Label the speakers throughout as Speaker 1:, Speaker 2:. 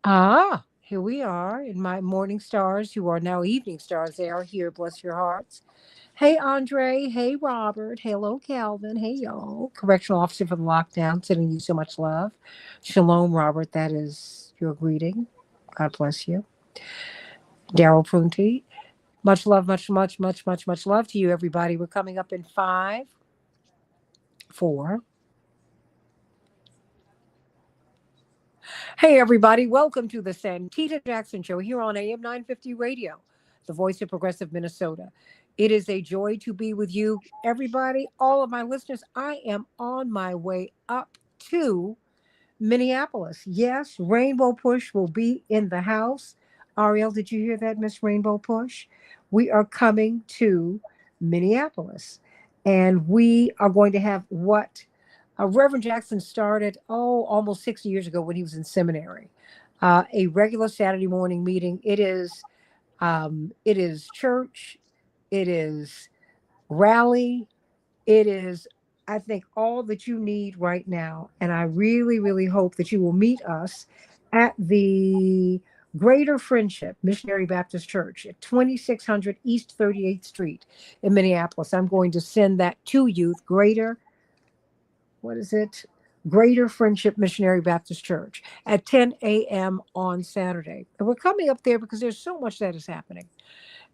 Speaker 1: Here we are in my morning stars, who are now evening stars. They are here, bless your hearts. Hey, Andre. Hey, Robert. Hello, Calvin. Hey, y'all. Correctional officer for the lockdown, sending you so much love. Shalom, Robert. That is your greeting. God bless you. Daryl Prunty. Much love, much love to you, everybody. We're coming up in five, four. Hey, everybody. Welcome to the Santita Jackson Show here on AM 950 Radio, the voice of progressive Minnesota. It is a joy to be with you, everybody. All of my listeners, I am on my way up to Minneapolis. Yes, Rainbow Push will be in the house. Ariel, did you hear that, Miss Rainbow Push? We are coming to Minneapolis, and we are going to have what Reverend Jackson started, almost 60 years ago when he was in seminary. A regular Saturday morning meeting. It is church, it is rally, it is, I think, all that you need right now. And I really, really hope that you will meet us at the Greater Friendship Missionary Baptist Church at 2600 East 38th Street in Minneapolis. I'm going to send that to you. What is it? Greater Friendship Missionary Baptist Church at 10 a.m. on Saturday. And we're coming up there because there's so much that is happening.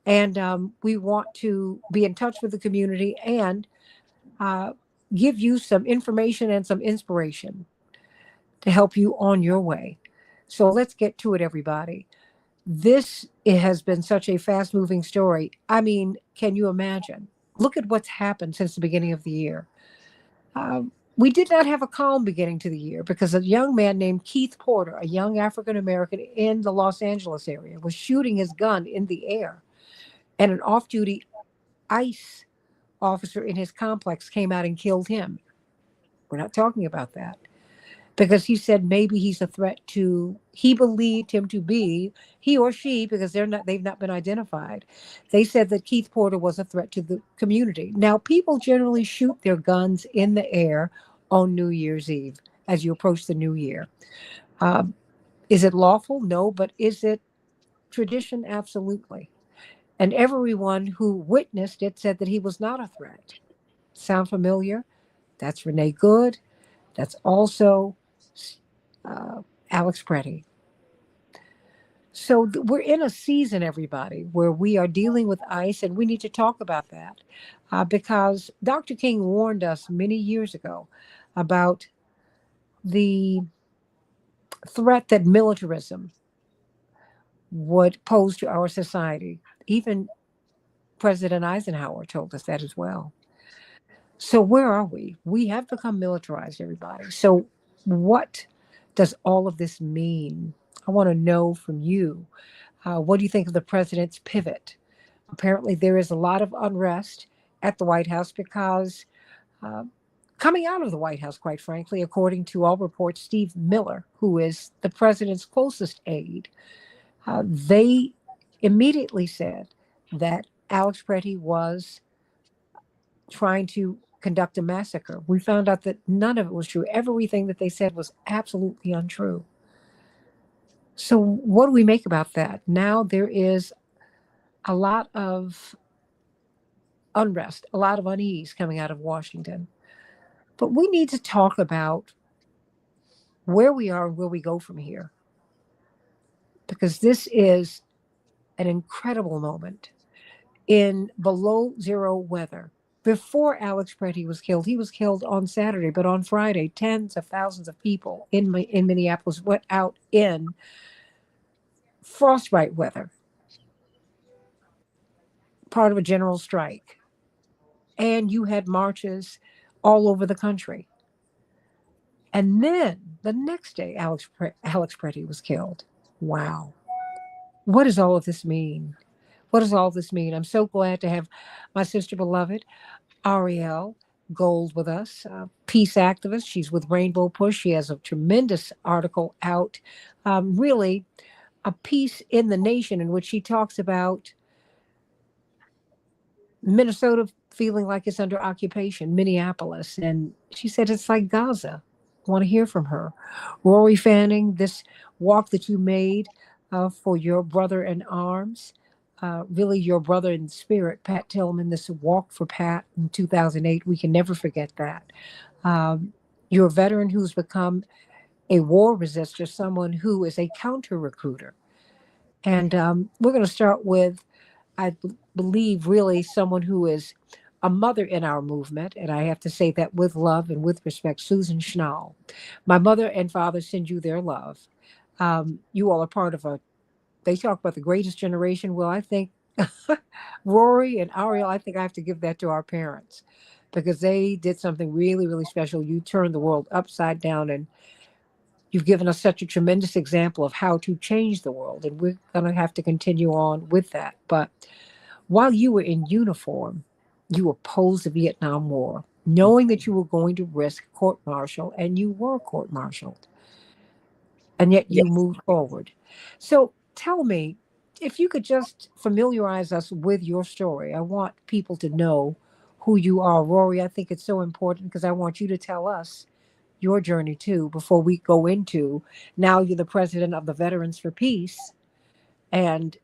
Speaker 1: And we want to be in touch with the community and uh, give you some information and some inspiration to help you on your way. So let's get to it, everybody. This it has been such a fast moving story. I mean, can you imagine? Look at what's happened since the beginning of the year. We did not have a calm beginning to the year because a young man named Keith Porter, a young African American in the Los Angeles area, was shooting his gun in the air, and an off duty ICE officer in his complex came out and killed him. We're not talking about that because he said maybe he's a threat to, he believed him to be, he or she, because they've not been identified. They said that Keith Porter was a threat to the community. Now, people generally shoot their guns in the air on New Year's Eve as you approach the new year. Um, is it lawful? No, but is it tradition? Absolutely. And everyone who witnessed it said that he was not a threat. Sound familiar? That's Renee Good. That's also uh, Alex Preddy. So we're in a season, everybody, where we are dealing with ICE, and we need to talk about that because Dr. King warned us many years ago about the threat that militarism would pose to our society. Even President Eisenhower told us that as well. So where are we? We have become militarized, everybody. So what does all of this mean? I want to know from you. What do you think of the president's pivot? Apparently, there is a lot of unrest at the White House because uh, coming out of the White House, quite frankly, according to all reports, Steve Miller, who is the president's closest aide, they immediately said that Alex Preddy was trying to conduct a massacre. We found out that none of it was true. Everything that they said was absolutely untrue. So, what do we make about that? Now there is a lot of unrest, a lot of unease coming out of Washington. But we need to talk about where we are and where we go from here, because this is an incredible moment in below zero weather. Before Alex Preddy was killed, he was killed on Saturday, but on Friday, tens of thousands of people in Minneapolis went out in frostbite weather, part of a general strike. And you had marches all over the country. And then the next day, Alex Preddy was killed. Wow. What does all of this mean? What does all this mean? I'm so glad to have my sister beloved, Ariel Gold, with us, peace activist. She's with Rainbow Push. She has a tremendous article out, really a piece in the nation in which she talks about Minnesota feeling like it's under occupation, Minneapolis. And she said it's like Gaza. want to hear from her. Rory Fanning, this walk that you made for your brother in arms, really your brother in spirit, Pat Tillman, this walk for Pat in 2008, we can never forget that. Um, you're a veteran who's become a war resistor, someone who is a counter recruiter. And we're going to start with, believe, really someone who is a mother in our movement. And I have to say that with love and with respect, Susan Schnall. My mother and father send you their love. You all are part of they talk about the greatest generation. Well, I think Rory and Ariel, I think I have to give that to our parents because they did something really, really special. You turned the world upside down, and you've given us such a tremendous example of how to change the world. And we're going to have to continue on with that. But while you were in uniform, you opposed the Vietnam War, knowing that you were going to risk court martial, and you were court martialed, and yet you
Speaker 2: Yes.
Speaker 1: moved forward. So tell me, if you could just familiarize us with your story. I want people to know who you are, Rory. I think it's so important because I want you to tell us your journey too before we go into now you're the president of the Veterans for Peace, and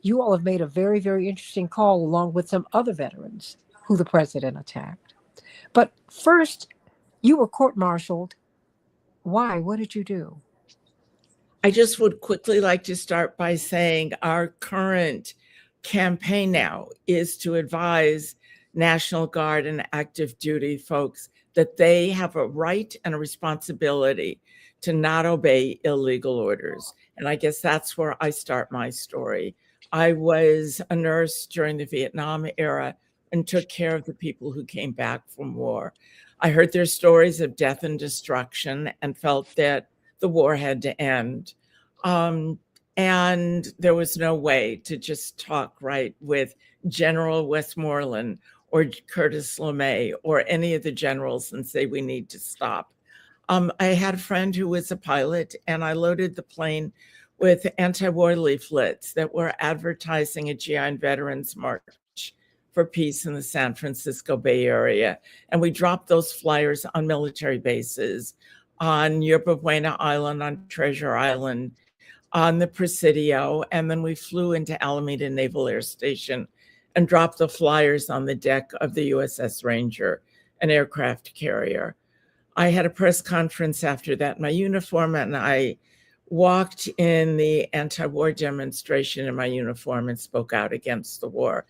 Speaker 1: you all have made a very, very interesting call along with some other veterans who the president attacked. But first, you were court martialed. Why? What did you do?
Speaker 2: I just would quickly like to start by saying our current campaign now is to advise National Guard and active duty folks that they have a right and a responsibility to not obey illegal orders. And I guess that's where I start my story. I was a nurse during the Vietnam era and took care of the people who came back from war. I heard their stories of death and destruction and felt that the war had to end. Um, and there was no way to just talk right with General Westmoreland or Curtis LeMay or any of the generals and say, we need to stop. I had a friend who was a pilot, and I loaded the plane with anti-war leaflets that were advertising a GI and Veterans March for Peace in the San Francisco Bay Area. And we dropped those flyers on military bases, on Yerba Buena Island, on Treasure Island, on the Presidio, and then we flew into Alameda Naval Air Station and dropped the flyers on the deck of the USS Ranger, an aircraft carrier. I had a press conference after that in my uniform, and I walked in the anti-war demonstration in my uniform and spoke out against the war.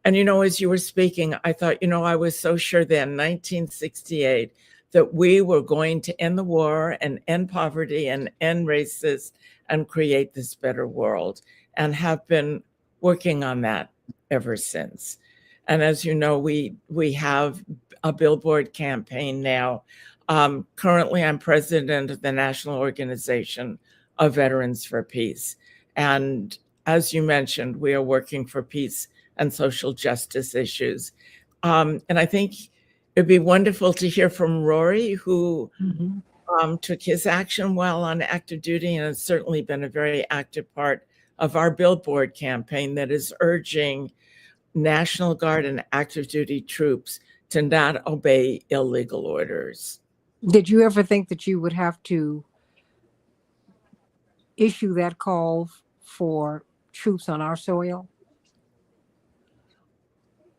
Speaker 2: And, as you were speaking, I thought, I was so sure then, 1968, that we were going to end the war and end poverty and end racism and create this better world, and have been working on that ever since. And as you know, we have a billboard campaign now. Currently, I'm president of the National Organization of Veterans for Peace. And as you mentioned, we are working for peace and social justice issues. And I think it'd be wonderful to hear from Rory, who
Speaker 1: Mm-hmm.
Speaker 2: took his action while on active duty and has certainly been a very active part of our billboard campaign that is urging National Guard and active duty troops to not obey illegal orders.
Speaker 1: Did you ever think that you would have to issue that call for troops on our soil?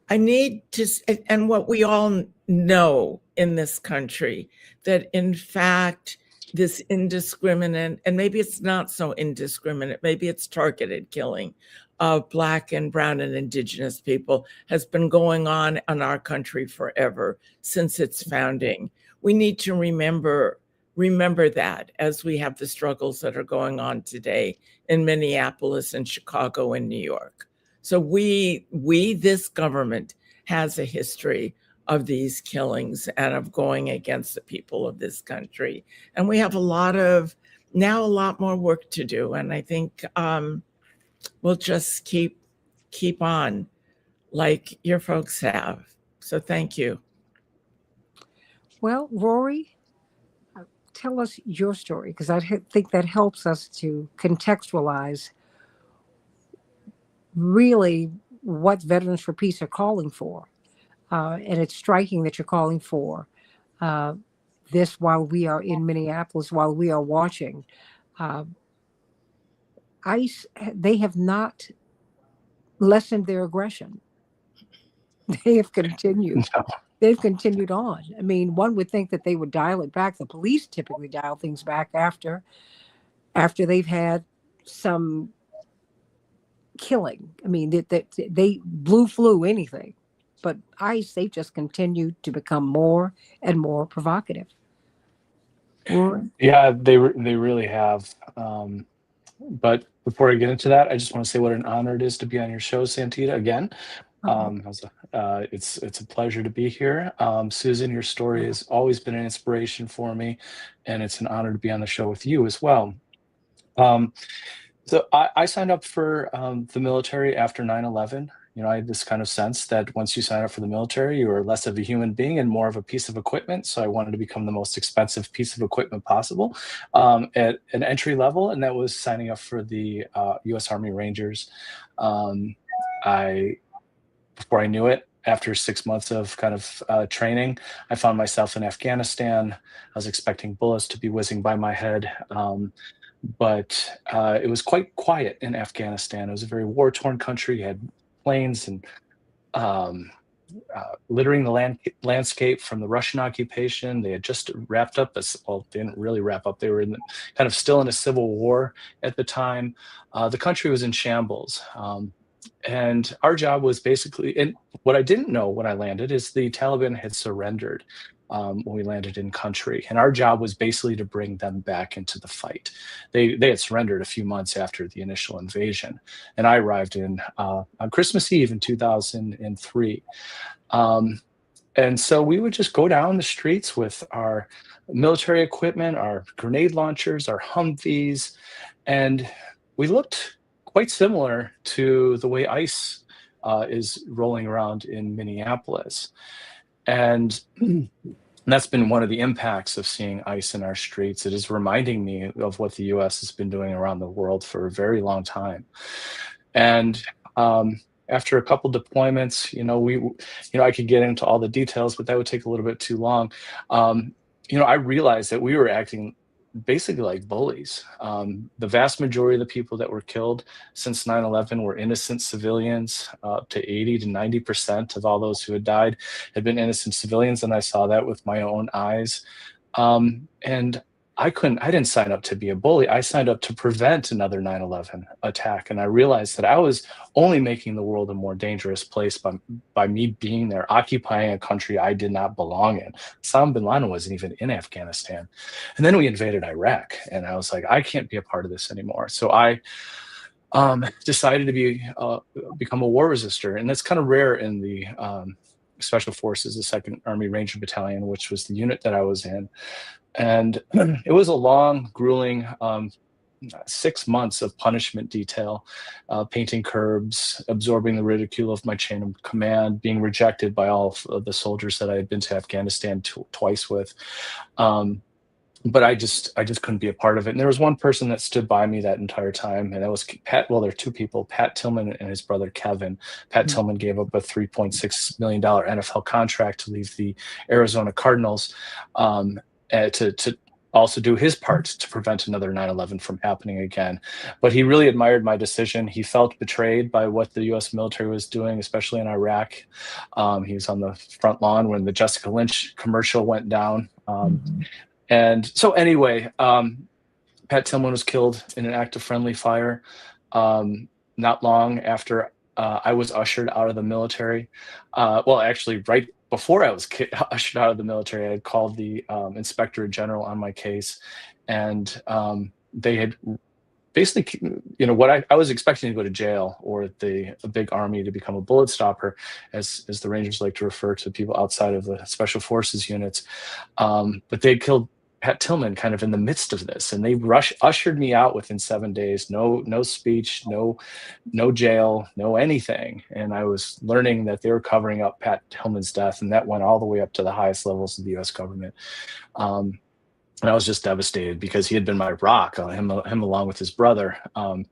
Speaker 2: I need to, and what we all know in this country, that in fact, this indiscriminate, and maybe it's not so indiscriminate, maybe it's targeted killing of Black and Brown and Indigenous people has been going on in our country forever, since its founding. We need to remember that as we have the struggles that are going on today in Minneapolis and Chicago and New York. So this government has a history of these killings and of going against the people of this country. And we have a lot more work to do. And I think we'll just keep on like your folks have. So thank you.
Speaker 1: Well, Rory, tell us your story because I think that helps us to contextualize really what Veterans for Peace are calling for. And it's striking that you're calling for uh, this while we are in Minneapolis, while we are watching. Uh, ICE, they have not lessened their aggression. They have continued.
Speaker 3: No.
Speaker 1: They've continued on. I mean, one would think that they would dial it back. The police typically dial things back after they've had some killing. I mean, they blue flu anything, but ICE, they just continued to become more and more provocative. Rory?
Speaker 3: Yeah, they really have. But before I get into that, I just want to say what an honor it is to be on your show, Santita, again.
Speaker 1: Oh,
Speaker 3: It's a pleasure to be here. Susan, your story has always been an inspiration for me, and it's an honor to be on the show with you as well. Um, so I signed up for the military after 9/11. You know, I had this kind of sense that once you sign up for the military, you are less of a human being and more of a piece of equipment. So I wanted to become the most expensive piece of equipment possible at an entry level, and that was signing up for the U.S. Army Rangers. Um, I Before I knew it, after 6 months of kind of training, I found myself in Afghanistan. I was expecting bullets to be whizzing by my head. But it was quite quiet in Afghanistan. It was a very war-torn country. You had planes and um, littering the landscape from the Russian occupation. They had just wrapped up. Well, they didn't really wrap up. They were kind of still in a civil war at the time. The country was in shambles. And our job was basically, and what I didn't know when I landed is the Taliban had surrendered when we landed in country. And our job was basically to bring them back into the fight. They had surrendered a few months after the initial invasion. And I arrived on Christmas Eve in 2003. And so we would just go down the streets with our military equipment, our grenade launchers, our Humvees, and we looked quite similar to the way ICE is rolling around in Minneapolis. And that's been one of the impacts of seeing ICE in our streets. It is reminding me of what the US has been doing around the world for a very long time. And after a couple deployments, I could get into all the details, but that would take a little bit too long. I realized that we were acting basically like bullies. The vast majority of the people that were killed since 9/11 were innocent civilians. Up to 80 to 90% of all those who had died had been innocent civilians, and I saw that with my own eyes. And I didn't sign up to be a bully. I signed up to prevent another 9/11 attack. And I realized that I was only making the world a more dangerous place by me being there, occupying a country I did not belong in. Osama bin Laden wasn't even in Afghanistan. And then we invaded Iraq. And I was like, I can't be a part of this anymore. So I decided to become a war resistor. And that's kind of rare in the Special Forces, the 2nd Army Ranger Battalion, which was the unit that I was in. And it was a long, grueling 6 months of punishment detail, painting curbs, absorbing the ridicule of my chain of command, being rejected by all of the soldiers that I had been to Afghanistan twice with. But I just couldn't be a part of it. And there was one person that stood by me that entire time, and that was Pat. Well, there are two people, Pat Tillman and his brother Kevin. Pat Tillman gave up a $3.6 million NFL contract to leave the Arizona Cardinals to also do his part to prevent another 9/11 from happening again. But he really admired my decision. He felt betrayed by what the U.S. military was doing, especially in Iraq. He was on the front lawn when the Jessica Lynch commercial went down. And so anyway, Pat Tillman was killed in an act of friendly fire not long after I was ushered out of the military. Well, actually, right before I was ushered out of the military, I had called the Inspector General on my case, and they had basically, what I was expecting to go to jail or a big army to become a bullet stopper, as the Rangers like to refer to people outside of the Special Forces units. But they killed Pat Tillman kind of in the midst of this, and they ushered me out within 7 days. No speech, no jail, no anything. And I was learning that they were covering up Pat Tillman's death, and that went all the way up to the highest levels of the U.S. government. And I was just devastated because he had been my rock, him along with his brother,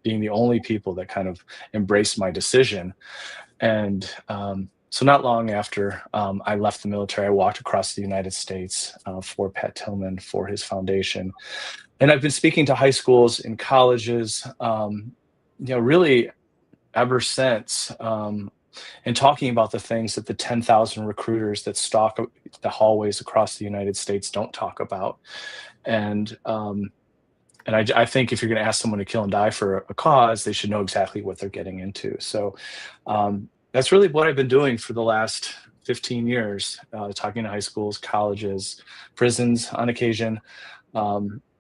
Speaker 3: being the only people that kind of embraced my decision. And So not long after I left the military, I walked across the United States for Pat Tillman for his foundation. And I've been speaking to high schools and colleges, really ever since, and talking about the things that the 10,000 recruiters that stalk the hallways across the United States don't talk about. And I think if you're going to ask someone to kill and die for a cause, they should know exactly what they're getting into. So that's really what I've been doing for the last 15 years, talking to high schools, colleges, prisons on occasion.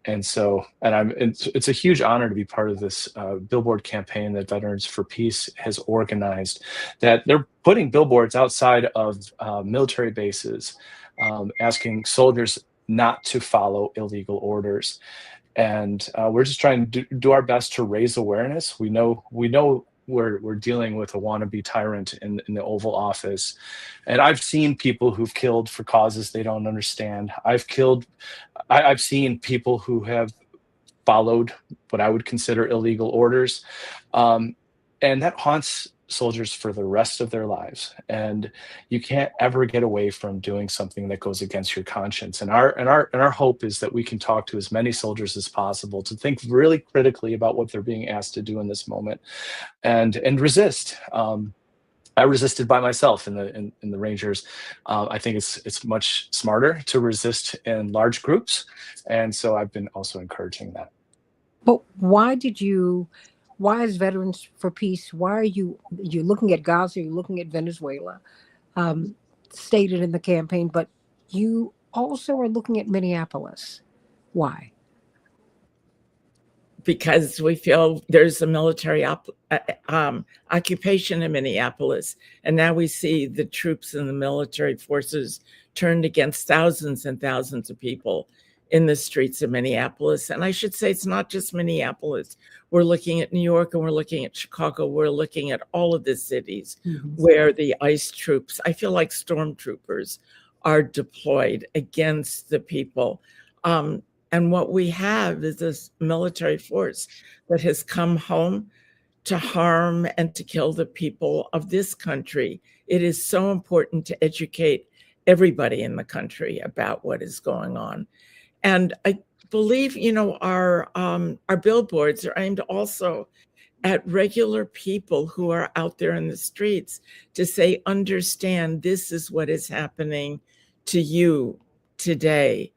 Speaker 3: It's a huge honor to be part of this billboard campaign that Veterans for Peace has organized, that they're putting billboards outside of military bases, asking soldiers not to follow illegal orders. And we're just trying to do our best to raise awareness. We know we're dealing with a wannabe tyrant in the Oval Office, and I've seen people who've killed for causes they don't understand. I've seen people who have followed what I would consider illegal orders, and that haunts soldiers for the rest of their lives. And you can't ever get away from doing something that goes against your conscience. And our hope is that we can talk to as many soldiers as possible to think really critically about what they're being asked to do in this moment, and resist. I resisted by myself in the Rangers. I think it's much smarter to resist in large groups, and so I've been also encouraging that.
Speaker 1: But why is Veterans for Peace? Why are you looking at Gaza? You're looking at Venezuela, stated in the campaign, but you also are looking at Minneapolis. Why?
Speaker 2: Because we feel there's a military occupation in Minneapolis. And now we see the troops and the military forces turned against thousands and thousands of people in the streets of Minneapolis. And I should say it's not just Minneapolis. We're looking at New York, and we're looking at Chicago. We're looking at all of the cities where the ICE troops, I feel like stormtroopers, are deployed against the people. And what we have is this military force that has come home to harm and to kill the people of this country. It is so important to educate everybody in the country about what is going on. And I believe, our billboards are aimed also at regular people who are out there in the streets to say, understand, this is what is happening to you today.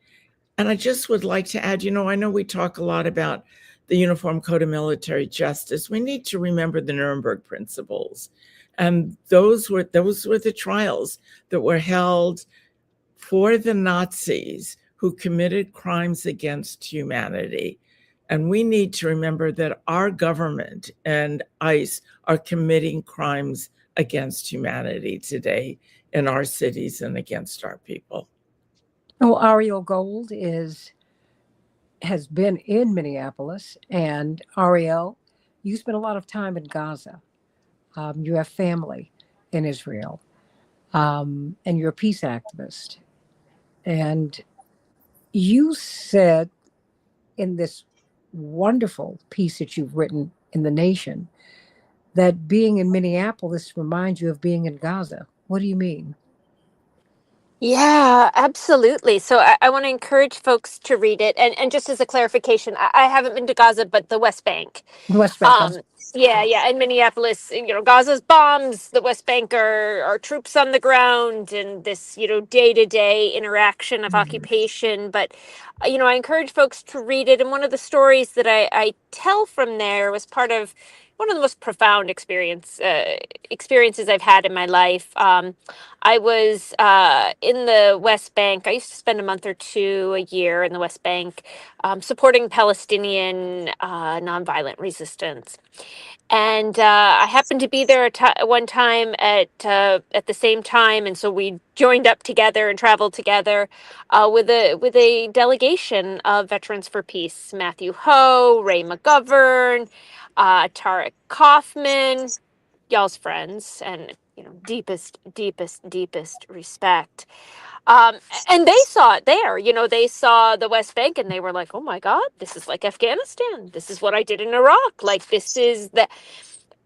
Speaker 2: And I just would like to add, I know we talk a lot about the Uniform Code of Military Justice. We need to remember the Nuremberg principles. And those were the trials that were held for the Nazis who committed crimes against humanity. And we need to remember that our government and ICE are committing crimes against humanity today in our cities and against our people.
Speaker 1: Well, Ariel Gold has been in Minneapolis, and Ariel, you spent a lot of time in Gaza. You have family in Israel, and you're a peace activist. And you said in this wonderful piece that you've written in The Nation that being in Minneapolis reminds you of being in Gaza. What do you mean?
Speaker 4: Yeah, absolutely. So I want to encourage folks to read it. And just as a clarification, I haven't been to Gaza, but the West Bank.
Speaker 1: The West Bank.
Speaker 4: Yeah. In Minneapolis, Gaza's bombs, the West Bank are troops on the ground, and this, day-to-day interaction of occupation. But, I encourage folks to read it. And one of the stories that I tell from there was part of one of the most profound experiences I've had in my life. I was in the West Bank. I used to spend a month or two a year in the West Bank supporting Palestinian nonviolent resistance. And I happened to be there one time at the same time, and so we joined up together and traveled together with a delegation of Veterans for Peace: Matthew Ho, Ray McGovern, Tarek Kaufman, y'all's friends, and deepest respect. And they saw it there. They saw the West Bank, and they were like, "Oh my God, this is like Afghanistan. This is what I did in Iraq. Like, this is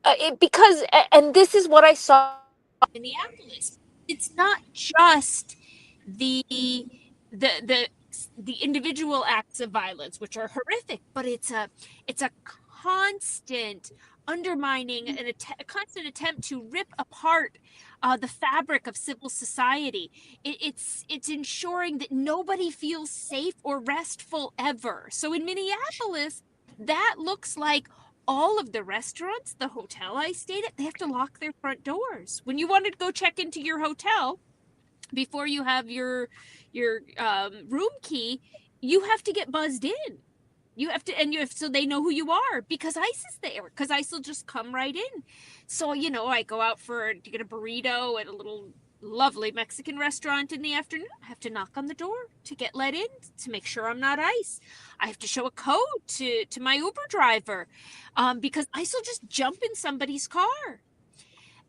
Speaker 4: and this is what I saw Minneapolis. It's not just the the the individual acts of violence, which are horrific, but it's a constant undermining and a constant attempt to rip apart the fabric of civil society. It's ensuring that nobody feels safe or restful ever. So in Minneapolis, that looks like all of the restaurants, the hotel I stayed at, they have to lock their front doors. When you wanted to go check into your hotel, before you have your room key, you have to get buzzed in. You have to, and you have, so they know who you are, because ICE is there, because ICE will just come right in. So, I go out to get a burrito at a little lovely Mexican restaurant in the afternoon. I have to knock on the door to get let in, to make sure I'm not ICE. I have to show a code to my Uber driver, because ICE will just jump in somebody's car.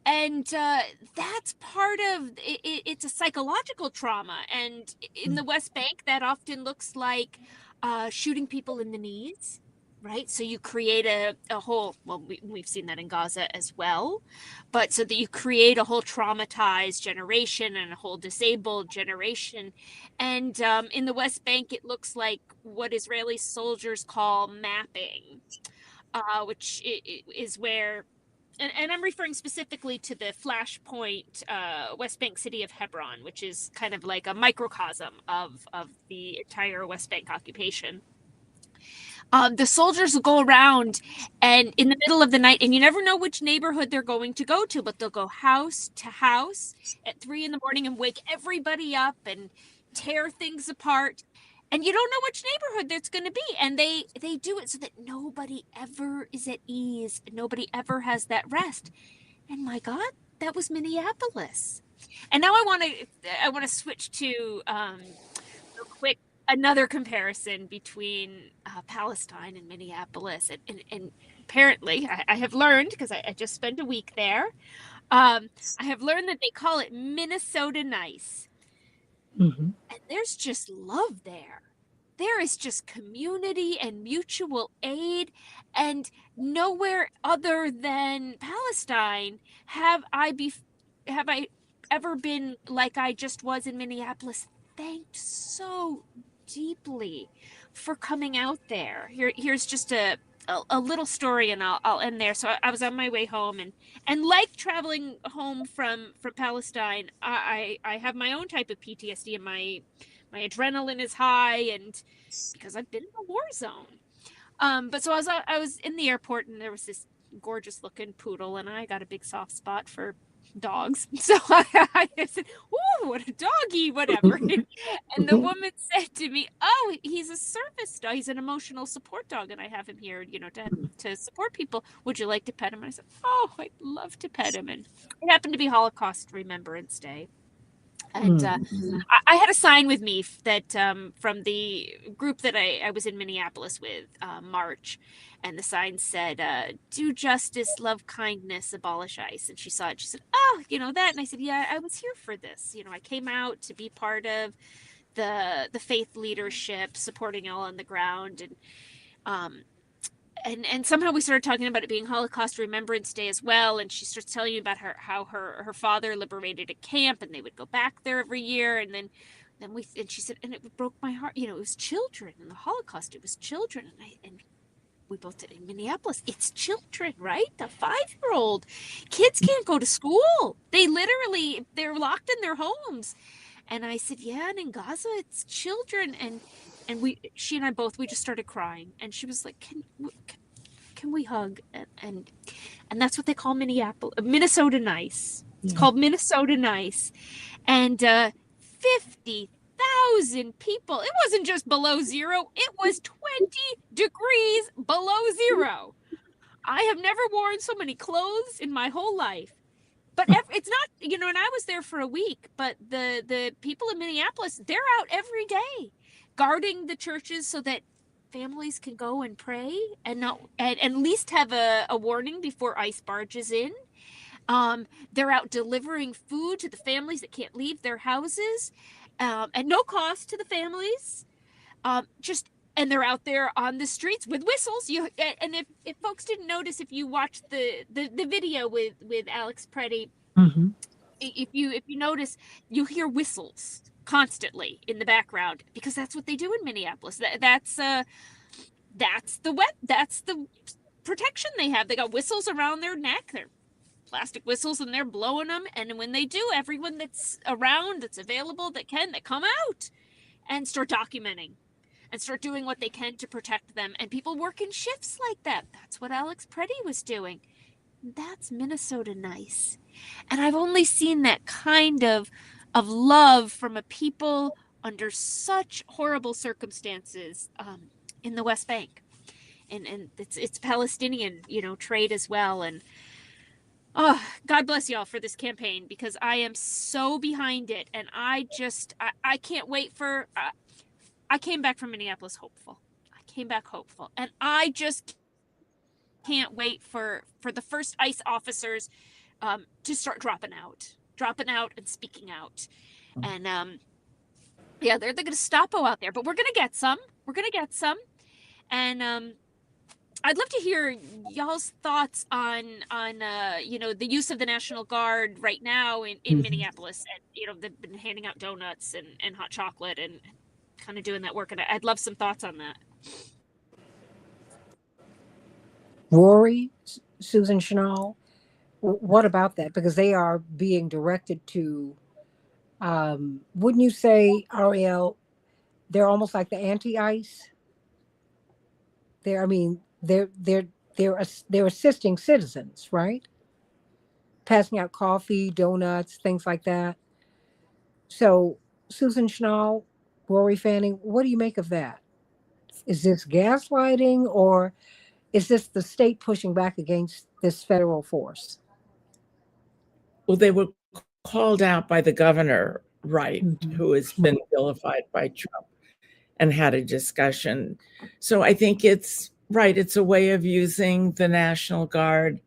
Speaker 4: And that's part of it. It's a psychological trauma. And in the West Bank, that often looks like shooting people in the knees, right? So you create a whole, well, we've seen that in Gaza as well, but so that you create a whole traumatized generation and a whole disabled generation. And in the West Bank, it looks like what Israeli soldiers call mapping, which is where, and I'm referring specifically to the flashpoint West Bank city of Hebron, which is kind of like a microcosm of the entire West Bank occupation. The soldiers will go around and in the middle of the night, and you never know which neighborhood they're going to go to, but they'll go house to house at 3 a.m. and wake everybody up and tear things apart. And you don't know which neighborhood that's going to be. And they do it so that nobody ever is at ease. Nobody ever has that rest. And my God, that was Minneapolis. And now I want to switch to real quick another comparison between Palestine and Minneapolis. And apparently, I have learned, because I just spent a week there, I have learned that they call it Minnesota nice.
Speaker 1: Mm-hmm.
Speaker 4: And there's just love there. There is just community and mutual aid, and nowhere other than Palestine have I ever been like I just was in Minneapolis. Thanked so deeply for coming out there. Here's just a little story, and I'll end there. So I was on my way home, and like traveling home from Palestine, I have my own type of PTSD, and my adrenaline is high, and because I've been in a war zone. But so I was in the airport, and there was this gorgeous looking poodle, and I got a big soft spot for dogs. So I said, "Ooh, what a doggy, whatever." And the woman said to me, "Oh, he's a service dog. He's an emotional support dog, and I have him here, to support people. Would you like to pet him?" And I said, "Oh, I'd love to pet him." And it happened to be Holocaust Remembrance Day. And I had a sign with me that from the group that I was in Minneapolis with, March, and the sign said, "Do justice, love kindness, abolish ICE." And she saw it. She said, "Oh, that." And I said, "Yeah, I was here for this. I came out to be part of the faith leadership, supporting all on the ground." And somehow we started talking about it being Holocaust Remembrance Day as well. And she starts telling me about how her father liberated a camp, and they would go back there every year. And then she said, and it broke my heart. It was children in the Holocaust. It was children. And we both said, in Minneapolis, it's children, right? The 5-year-old kids can't go to school. They're locked in their homes. And I said, yeah, and in Gaza, it's children. And she and I both, we just started crying. And she was like, can we hug? And that's what they call Minnesota nice. It's called Minnesota nice. And 50,000 people. It wasn't just below zero. It was 20 degrees below zero. I have never worn so many clothes in my whole life. But it's not, and I was there for a week, but the people in Minneapolis, they're out every day guarding the churches so that families can go and pray and at least have a warning before ICE barges in. They're out delivering food to the families that can't leave their houses, at no cost to the families. And they're out there on the streets with whistles. And if folks didn't notice, if you watched the video with Alex Preddy, if you notice, you hear whistles constantly in the background because that's what they do in Minneapolis. That's the protection they have. They got whistles around their neck. They're plastic whistles and they're blowing them. And when they do, everyone that's around, that's available, that come out and start documenting and start doing what they can to protect them. And people work in shifts like that. That's what Alex Preddy was doing. That's Minnesota nice. And I've only seen that kind of love from a people under such horrible circumstances in the West Bank. And it's Palestinian, trade as well. And oh, God bless y'all for this campaign, because I am so behind it. And I can't wait for, I came back from Minneapolis hopeful. And I just can't wait for the first ICE officers to start dropping out and speaking out. And yeah, they're going to stoppo out there, but we're going to get some. And I'd love to hear y'all's thoughts on the use of the National Guard right now in Minneapolis. And they've been handing out donuts and hot chocolate and kind of doing that work. And I'd love some thoughts on that.
Speaker 1: Rory, Susan Schnall, what about that? Because they are being directed to, wouldn't you say, Ariel, they're almost like the anti-ICE? They're assisting citizens, right? Passing out coffee, donuts, things like that. So, Susan Schnall, Rory Fanning, what do you make of that? Is this gaslighting, or is this the state pushing back against this federal force?
Speaker 2: Well, they were called out by the governor, right, who has been vilified by Trump, and had a discussion. So I think it's right. It's a way of using the National Guard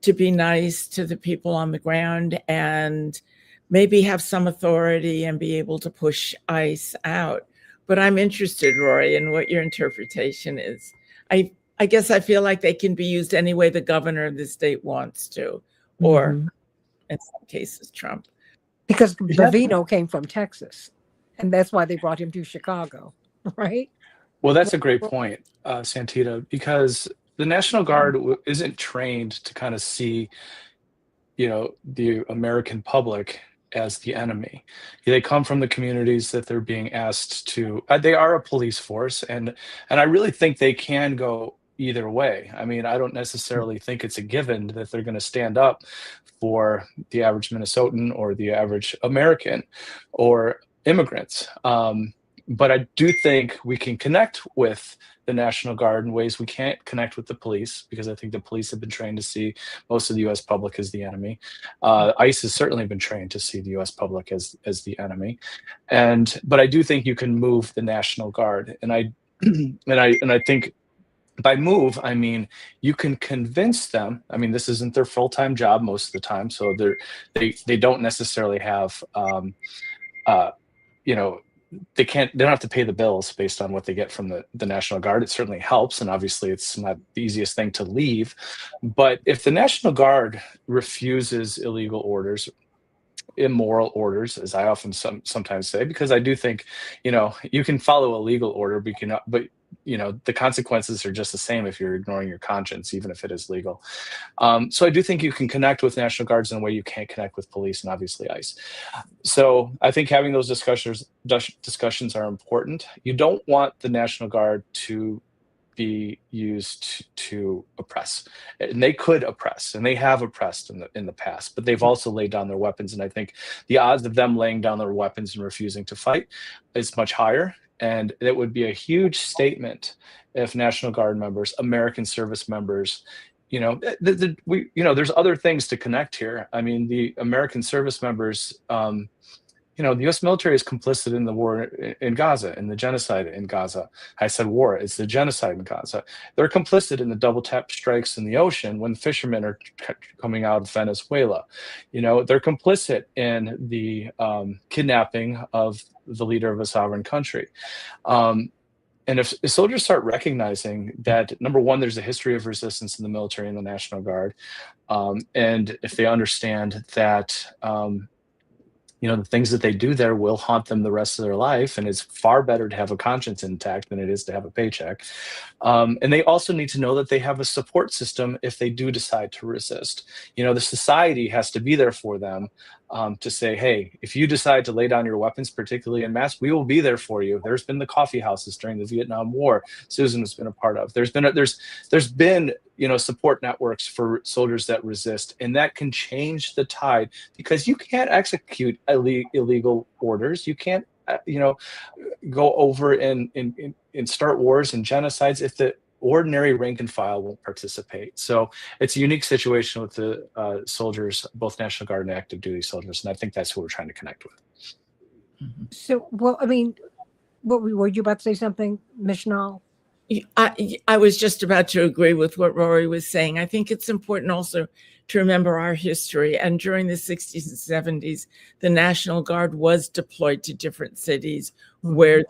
Speaker 2: to be nice to the people on the ground and maybe have some authority and be able to push ICE out. But I'm interested, Rory, in what your interpretation is. I guess I feel like they can be used any way the governor of the state wants to, or in some cases, Trump.
Speaker 1: Because Bavino came from Texas, and that's why they brought him to Chicago, right?
Speaker 3: Well, that's a great point, Santita, because the National Guard isn't trained to kind of see, the American public as the enemy. They come from the communities that they're being asked to. They are a police force, and I really think they can go either way. I mean, I don't necessarily think it's a given that they're going to stand up for the average Minnesotan or the average American or immigrants. But I do think we can connect with the National Guard in ways we can't connect with the police, because I think the police have been trained to see most of the U.S. public as the enemy. ICE has certainly been trained to see the U.S. public as the enemy, but I do think you can move the National Guard, and I think by move I mean you can convince them. I mean, this isn't their full-time job most of the time, so they don't necessarily have they don't have to pay the bills based on what they get from the National Guard. It certainly helps, and obviously it's not the easiest thing to leave. But if the National Guard refuses illegal orders, immoral orders, as I often sometimes say, because I do think, you can follow a legal order, but the consequences are just the same if you're ignoring your conscience, even if it is legal. So I do think you can connect with National Guards in a way you can't connect with police and obviously ICE. So I think having those discussions are important. You don't want the National Guard to be used to oppress, and they could oppress, and they have oppressed in the past, but they've also laid down their weapons. And I think the odds of them laying down their weapons and refusing to fight is much higher. And it would be a huge statement if National Guard members, American service members, there's other things to connect here. I mean, the American service members, the U.S. military is complicit in the war in Gaza, in the genocide in Gaza. I said war, it's the genocide in Gaza. They're complicit in the double tap strikes in the ocean when fishermen are coming out of Venezuela. They're complicit in the kidnapping of the leader of a sovereign country. And And if soldiers start recognizing that, number one, there's a history of resistance in the military and the National Guard, and if they understand that, the things that they do there will haunt them the rest of their life, and it's far better to have a conscience intact than it is to have a paycheck. And they also need to know that they have a support system if they do decide to resist. The society has to be there for them, to say, hey, if you decide to lay down your weapons, particularly en masse, we will be there for you. There's been the coffee houses during the Vietnam War Susan has been a part of. There's been support networks for soldiers that resist, and that can change the tide, because you can't execute illegal orders. You can't go over and start wars and genocides if the ordinary rank and file won't participate. So it's a unique situation with the soldiers, both National Guard and active duty soldiers, and I think that's who we're trying to connect with.
Speaker 1: So, well, I mean, were you about to say something, Mishnal?
Speaker 2: I was just about to agree with what Rory was saying. I think it's important also to remember our history. And during the 60s and 70s, the National Guard was deployed to different cities where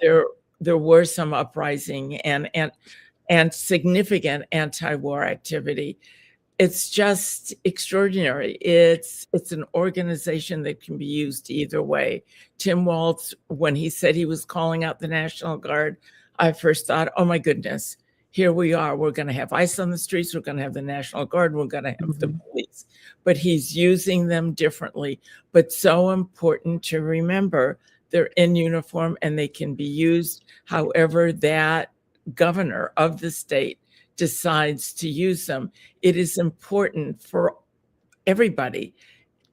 Speaker 2: there were some uprising and significant anti-war activity. It's just extraordinary. It's an organization that can be used either way. Tim Walz, when he said he was calling out the National Guard, I first thought, oh my goodness, here we are. We're going to have ICE on the streets. We're going to have the National Guard. We're going to have the police. But he's using them differently. But so important to remember, they're in uniform and they can be used however that governor of the state decides to use them. It is important for everybody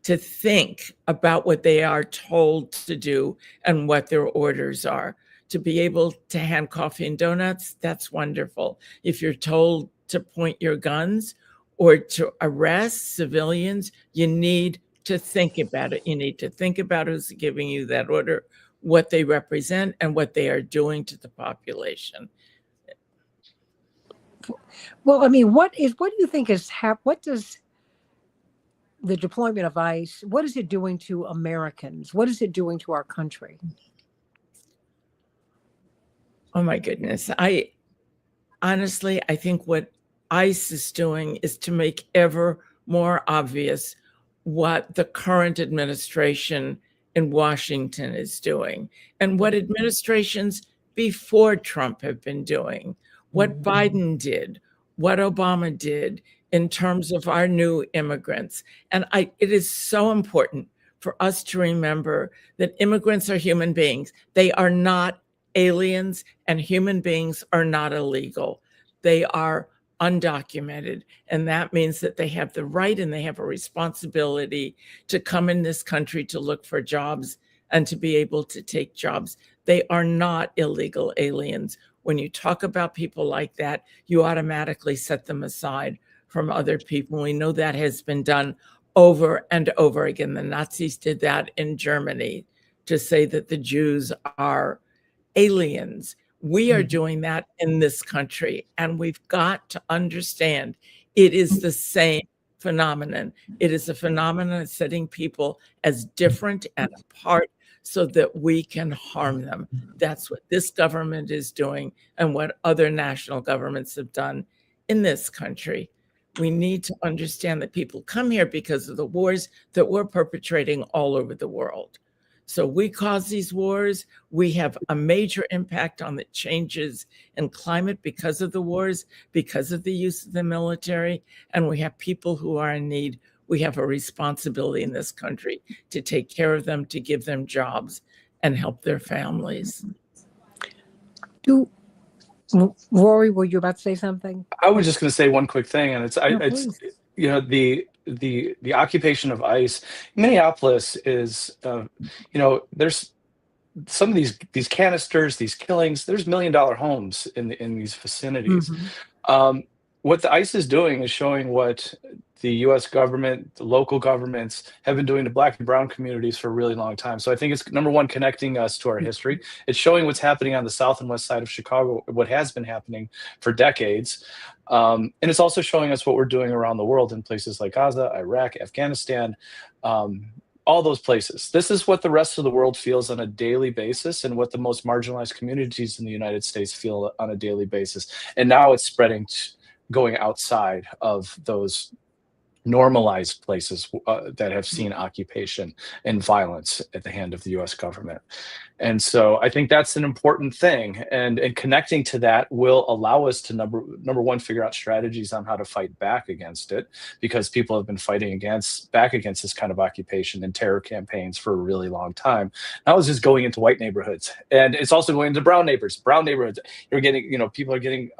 Speaker 2: to think about what they are told to do and what their orders are. To be able to hand coffee and donuts, that's wonderful. If you're told to point your guns or to arrest civilians, you need to think about it. You need to think about who's giving you that order, what they represent, and what they are doing to the population.
Speaker 1: Well, I mean, what do you think what does the deployment of ICE, what is it doing to Americans? What is it doing to our country?
Speaker 2: Oh my goodness. Honestly, I think what ICE is doing is to make ever more obvious what the current administration in Washington is doing and what administrations before Trump have been doing, what Biden did, what Obama did in terms of our new immigrants. And it is so important for us to remember that immigrants are human beings. They are not aliens, and human beings are not illegal. They are undocumented. And that means that they have the right and they have a responsibility to come in this country to look for jobs and to be able to take jobs. They are not illegal aliens. When you talk about people like that, you automatically set them aside from other people. We know that has been done over and over again. The Nazis did that in Germany to say that the Jews are aliens. We are doing that in this country, and we've got to understand it is the same phenomenon. It is a phenomenon of setting people as different and apart so that we can harm them. That's what this government is doing and what other national governments have done in this country. We need to understand that people come here because of the wars that we're perpetrating all over the world. So we cause these wars. We have a major impact on the changes in climate because of the wars, because of the use of the military, and we have people who are in need. We have a responsibility in this country to take care of them, to give them jobs, and help their families.
Speaker 1: Rory, were you about to say something?
Speaker 3: I was just going to say one quick thing, and the occupation of ICE. Minneapolis is, there's some of these canisters, these killings. There's $1 million homes in these vicinities. What the ICE is doing is showing what the U.S. government, the local governments have been doing to Black and Brown communities for a really long time. So I think it's, number one, connecting us to our history. It's showing what's happening on the south and west side of Chicago, what has been happening for decades. And it's also showing us what we're doing around the world in places like Gaza, Iraq, Afghanistan, all those places. This is what the rest of the world feels on a daily basis, and what the most marginalized communities in the United States feel on a daily basis. And now it's spreading going outside of those normalized places that have seen occupation and violence at the hand of the US government. And so I think that's an important thing. And connecting to that will allow us to number one, figure out strategies on how to fight back against it, because people have been fighting back against this kind of occupation and terror campaigns for a really long time. Now it's just going into white neighborhoods, and it's also going into brown neighborhoods. You're getting, people are getting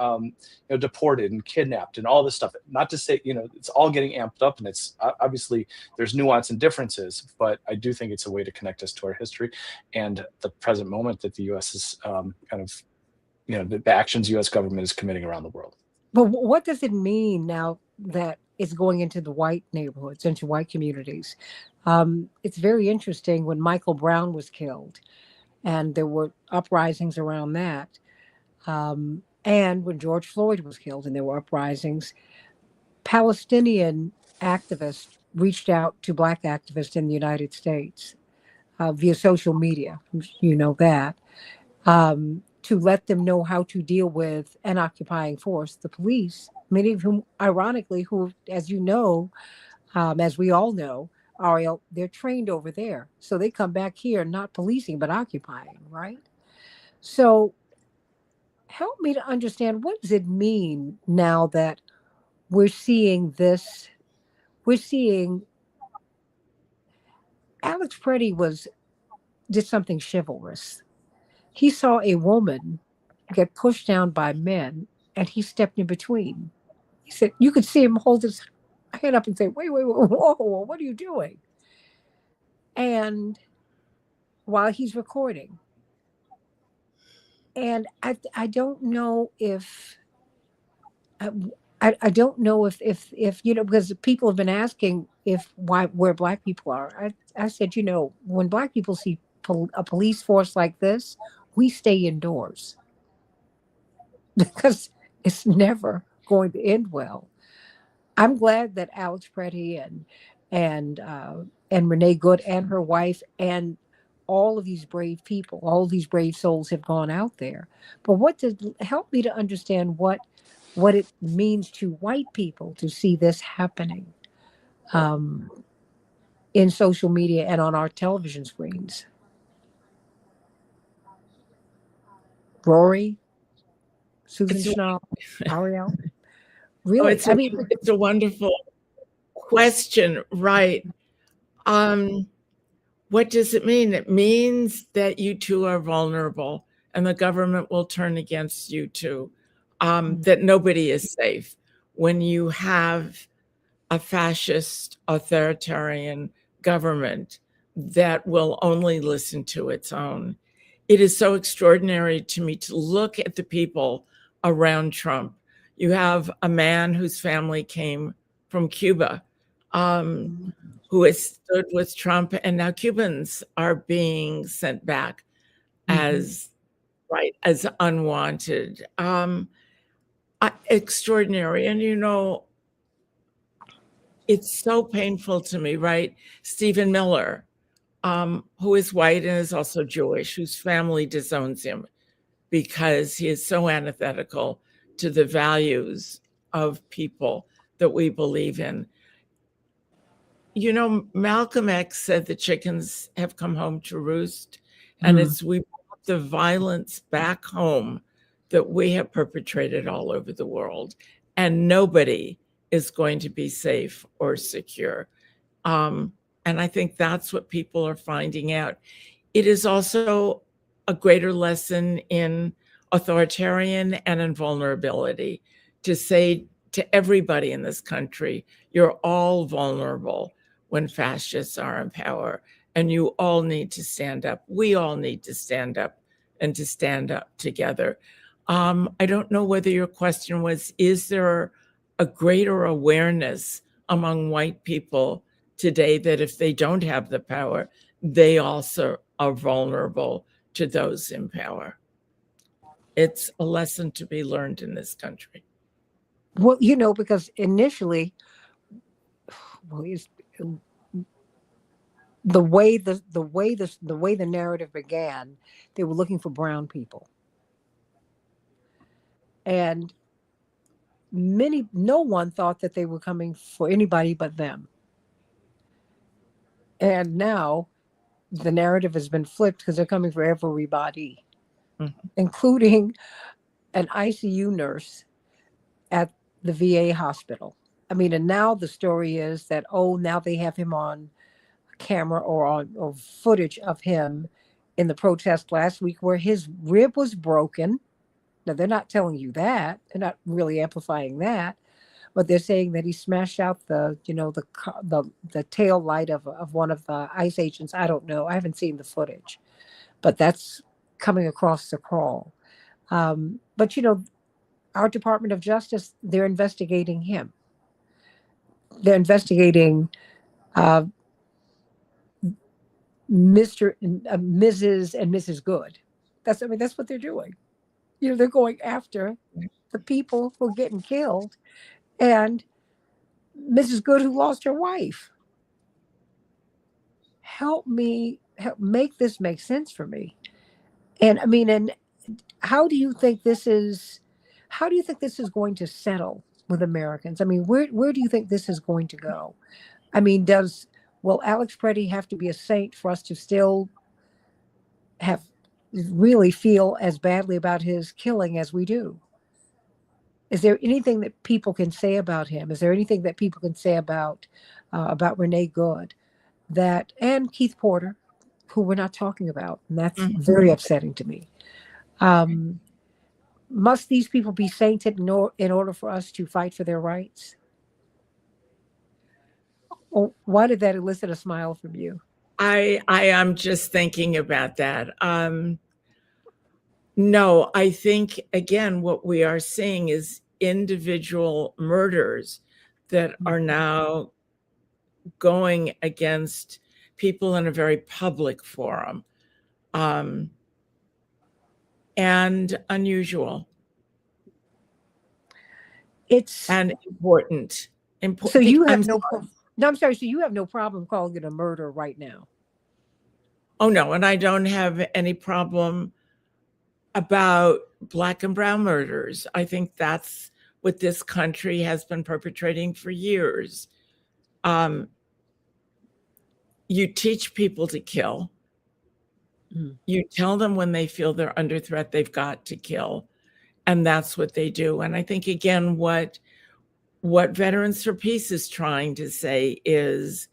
Speaker 3: deported and kidnapped and all this stuff. Not to say, it's all getting amped up, and it's obviously there's nuance and differences, but I do think it's a way to connect us to our history and the present moment that the U.S. is the actions U.S. government is committing around the world.
Speaker 1: But what does it mean now that it's going into the white neighborhoods, into white communities? It's very interesting. When Michael Brown was killed, and there were uprisings around that, and when George Floyd was killed, and there were uprisings, Palestinian activists reached out to Black activists in the United States via social media, that, to let them know how to deal with an occupying force, the police, many of whom, ironically, who, as you know, as we all know, Ariel, they're trained over there. So they come back here not policing, but occupying, right? So help me to understand, what does it mean now that we're seeing this? We're seeing Alex Preddy did something chivalrous. He saw a woman get pushed down by men, and he stepped in between. He said, you could see him hold his hand up and say, wait, whoa, what are you doing? And while he's recording. And I don't know if, I don't know if because people have been asking where Black people are. I said, when Black people see a police force like this, we stay indoors because it's never going to end well. I'm glad that Alex Preddy and Renee Good and her wife and all of these brave people, all of these brave souls have gone out there. But help me to understand what it means to white people to see this happening in social media and on our television screens. Rory, Susan Schnall, Ariel. Really?
Speaker 2: It's a wonderful question, right? What does it mean? It means that you too are vulnerable, and the government will turn against you too. That nobody is safe when you have a fascist, authoritarian government that will only listen to its own. It is so extraordinary to me to look at the people around Trump. You have a man whose family came from Cuba, who has stood with Trump, and now Cubans are being sent back as unwanted. Extraordinary. And it's so painful to me, right? Stephen Miller, who is white and is also Jewish, whose family disowns him because he is so antithetical to the values of people that we believe in. Malcolm X said the chickens have come home to roost, and it's we brought the violence back home that we have perpetrated all over the world, and nobody is going to be safe or secure. And I think that's what people are finding out. It is also a greater lesson in authoritarian and in vulnerability to say to everybody in this country, you're all vulnerable when fascists are in power, and you all need to stand up. We all need to stand up and to stand up together. I don't know whether your question was, is there a greater awareness among white people today that if they don't have the power, they also are vulnerable to those in power? It's a lesson to be learned in this country.
Speaker 1: Well, because initially, the way the narrative began, they were looking for brown people, and no one thought that they were coming for anybody but them. And now the narrative has been flipped because they're coming for everybody, including an ICU nurse at the VA hospital. I mean, and now the story is that, now they have him on camera or footage of him in the protest last week where his rib was broken. Now, they're not telling you that. They're not really amplifying that. But they're saying that he smashed out the tail light of one of the ICE agents. I don't know. I haven't seen the footage. But that's coming across the crawl. But, our Department of Justice, they're investigating him. They're investigating Mr. and Mrs. and Mrs. Good. That's what they're doing. They're going after the people who are getting killed and Mrs. Good who lost her wife. Help make this make sense for me. And and how do you think this is going to settle with Americans? Where do you think this is going to go? Will Alex Preddy have to be a saint for us to still really feel as badly about his killing as we do? Is there anything that people can say about him? Is there anything that people can say about Renee Good and Keith Porter, who we're not talking about? And that's very upsetting to me. Must these people be sainted in order for us to fight for their rights? Well, why did that elicit a smile from you?
Speaker 2: I am just thinking about that. No, I think, again, what we are seeing is individual murders that are now going against people in a very public forum, and unusual.
Speaker 1: It's
Speaker 2: and important.
Speaker 1: So you have I'm sorry. So you have no problem calling it a murder right now?
Speaker 2: Oh, no. And I don't have any problem about Black and brown murders. I think that's what this country has been perpetrating for years. You teach people to kill. You tell them when they feel they're under threat, they've got to kill. And that's what they do. And I think, again, what Veterans for Peace is trying to say is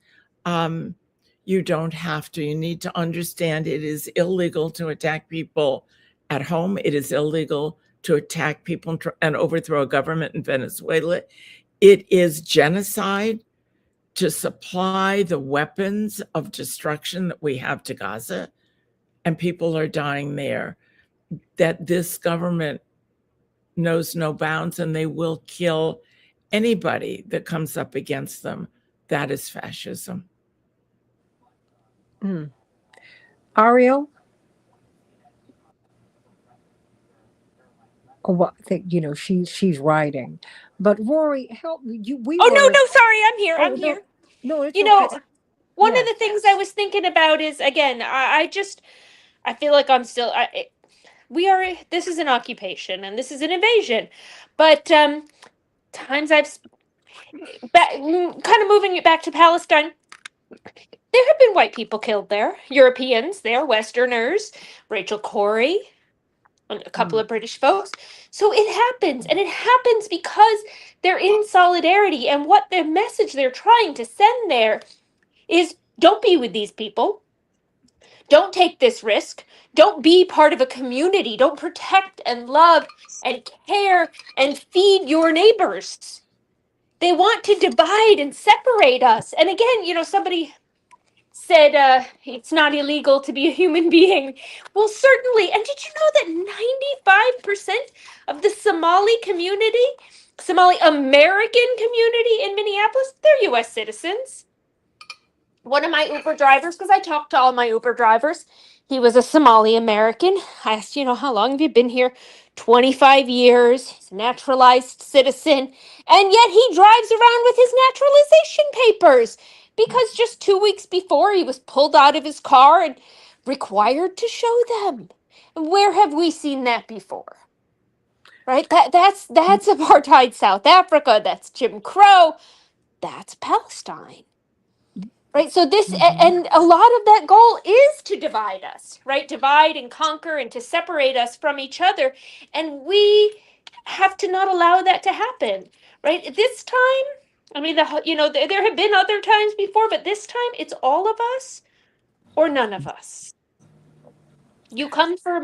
Speaker 2: you don't have to. You need to understand it is illegal to attack people at home. It is illegal to attack people and overthrow a government in Venezuela. It is genocide to supply the weapons of destruction that we have to Gaza, and people are dying there. That this government knows no bounds, and they will kill anybody that comes up against them. That is fascism.
Speaker 1: Ariel? Oh, well, I think she's writing, but Rory, help me.
Speaker 4: No, sorry, I'm here. I'm here.
Speaker 1: No, it's
Speaker 4: okay. One of the things I was thinking about is, again, I feel like I'm still. This is an occupation and this is an invasion, but times I've kind of moving it back to Palestine. There have been white people killed there, Europeans there, Westerners, Rachel Corrie, a couple of British folks. So it happens, and it happens because they're in solidarity, and what the message they're trying to send there is, don't be with these people. Don't take this risk. Don't be part of a community. Don't protect and love and care and feed your neighbors. They want to divide and separate us. And again, somebody said it's not illegal to be a human being. Well, certainly. And did you know that 95% of the Somali American community in Minneapolis, they're U.S. citizens? One of my Uber drivers, because I talked to all my Uber drivers, he was a Somali American. I asked, how long have you been here? 25 years. He's a naturalized citizen. And yet he drives around with his naturalization papers. because just 2 weeks before he was pulled out of his car and required to show them. Where have we seen that before? Right? That's apartheid South Africa, that's Jim Crow, that's Palestine. Right? So and a lot of that goal is to divide us, right? Divide and conquer and to separate us from each other. And we have to not allow that to happen, right? This time, I mean, there have been other times before, but this time it's all of us or none of us. You come for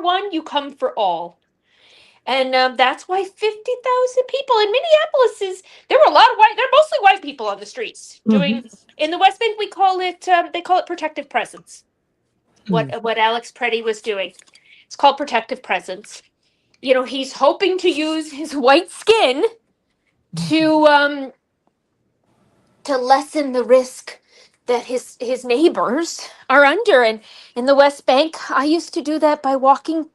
Speaker 4: one, you come for all. And that's why 50,000 people in Minneapolis there were a lot of they're mostly white people on the streets doing, in the West Bank, they call it protective presence. What Alex Preddy was doing. It's called protective presence. He's hoping to use his white skin to lessen the risk that his neighbors are under. And in the West Bank, I used to do that by walking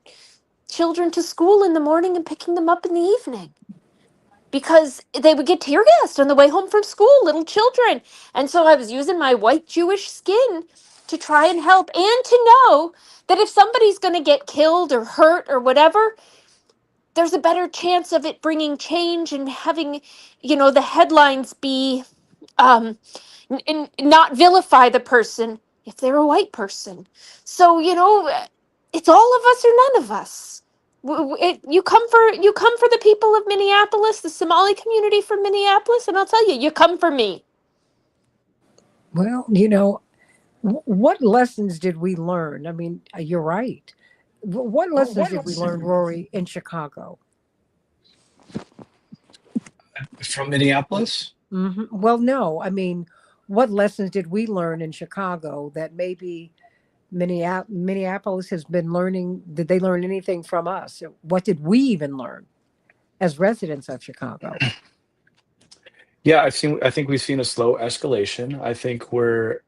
Speaker 4: children to school in the morning and picking them up in the evening, because they would get tear gassed on the way home from school, little children. And so I was using my white Jewish skin to try and help, and to know that if somebody's going to get killed or hurt or whatever, there's a better chance of it bringing change and having, the headlines be not vilify the person if they're a white person. So, it's all of us or none of us. You come for the people of Minneapolis, the Somali community from Minneapolis, and I'll tell you come for me.
Speaker 1: Well, what lessons did we learn? I mean, you're right. What lessons did we learn, Rory, in Chicago?
Speaker 3: From Minneapolis?
Speaker 1: Well, no. I mean, what lessons did we learn in Chicago that maybe Minneapolis has been learning? Did they learn anything from us? What did we even learn as residents of Chicago?
Speaker 3: Yeah, I think we've seen a slow escalation. I think we're,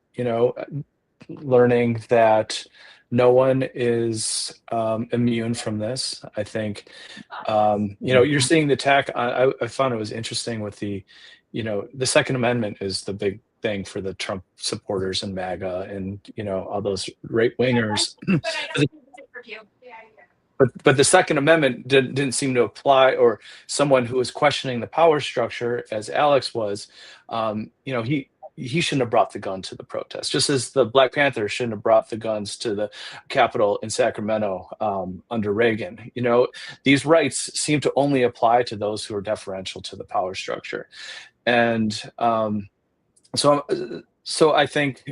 Speaker 3: learning that no one is immune from this. I think, you're seeing the attack. I found it was interesting with the Second Amendment is the big thing for the Trump supporters and MAGA and, all those right wingers. But the Second Amendment didn't seem to apply, or someone who was questioning the power structure, as Alex was, he shouldn't have brought the gun to the protest, just as the Black Panthers shouldn't have brought the guns to the Capitol in Sacramento under Reagan. These rights seem to only apply to those who are deferential to the power structure. And so I think,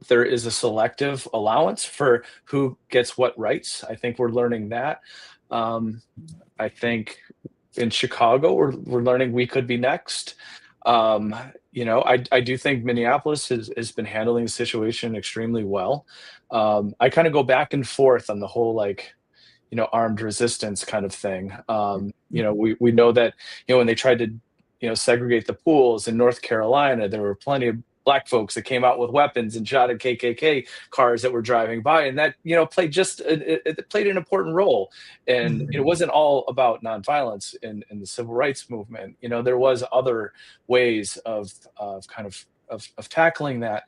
Speaker 3: there is a selective allowance for who gets what rights. I think we're learning that. I think in Chicago, we're learning we could be next. I do think Minneapolis has been handling the situation extremely well. I kind of go back and forth on the whole, armed resistance kind of thing. We know that, when they tried to, segregate the pools in North Carolina, there were plenty of Black folks that came out with weapons and shot at KKK cars that were driving by, and that it played an important role. And it wasn't all about nonviolence in the civil rights movement. There was other ways of tackling that.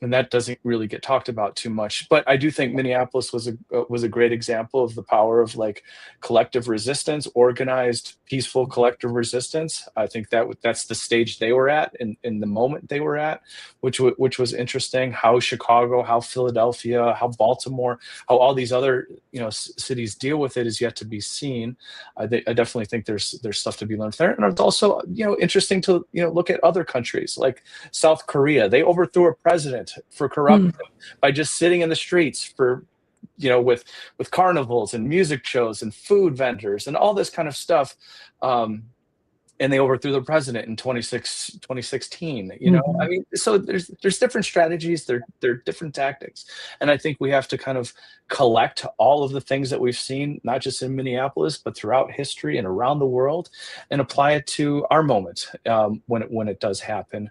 Speaker 3: And that doesn't really get talked about too much. But I do think Minneapolis was a great example of the power of collective resistance, organized, peaceful collective resistance. I think that's the stage they were at in the moment they were at, which was interesting. How Chicago, how Philadelphia, how Baltimore, how all these other cities deal with it is yet to be seen. I definitely think there's stuff to be learned there, and it's also interesting to look at other countries like South Korea. They overthrew a president for corruption by just sitting in the streets for with carnivals and music shows and food vendors and all this kind of stuff, and they overthrew the president in 2016. I mean, so there's different strategies, there are different tactics, and I think we have to kind of collect all of the things that we've seen, not just in Minneapolis but throughout history and around the world, and apply it to our moment when it does happen.